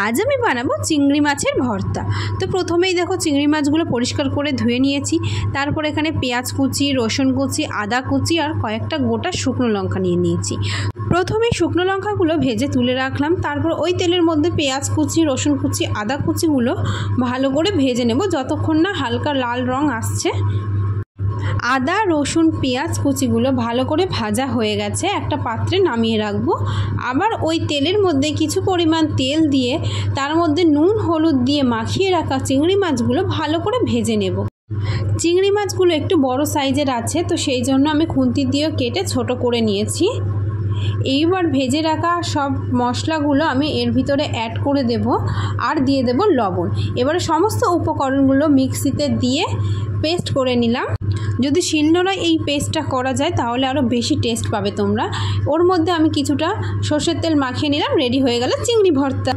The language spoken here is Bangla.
আজ আমি বানাবো চিংড়ি মাছের ভর্তা। তো প্রথমেই দেখো চিংড়ি মাছগুলো পরিষ্কার করে ধুয়ে নিয়েছি। তারপর এখানে পেঁয়াজ কুচি, রসুন কুচি, আদা কুচি আর কয়েকটা গোটা শুকনো লঙ্কা নিয়ে নিয়েছি। প্রথমেই শুকনো লঙ্কাগুলো ভেজে তুলে রাখলাম। তারপর ওই তেলের মধ্যে পেঁয়াজ কুচি, রসুন কুচি, আদা কুচিগুলো ভালো করে ভেজে নেব যতক্ষণ না হালকা লাল রং আসছে। আদা, রসুন, পেঁয়াজ কুচিগুলো ভালো করে ভাজা হয়ে গেছে, একটা পাত্রে নামিয়ে রাখবো। আবার ওই তেলের মধ্যে কিছু পরিমাণ তেল দিয়ে তার মধ্যে নুন হলুদ দিয়ে মাখিয়ে রাখা চিংড়ি মাছগুলো ভালো করে ভেজে নেব। চিংড়ি মাছগুলো একটু বড় সাইজের আছে, তো সেই জন্য আমি খুন্তি দিয়ে কেটে ছোট করে নিয়েছি। এইবার ভেজে রাখা সব মশলাগুলো আমি এর ভিতরে অ্যাড করে দেব আর দিয়ে দেব লবণ। এবারে সমস্ত উপকরণগুলো মিক্সিতে দিয়ে পেস্ট করে নিলাম। যদি শিলনোড়ায় এই পেস্টটা করা যায় তাহলে আরও বেশি টেস্ট পাবে তোমরা। ওর মধ্যে আমি কিছুটা সর্ষের তেল মাখিয়ে নিলাম। রেডি হয়ে গেল চিংড়ি ভর্তা।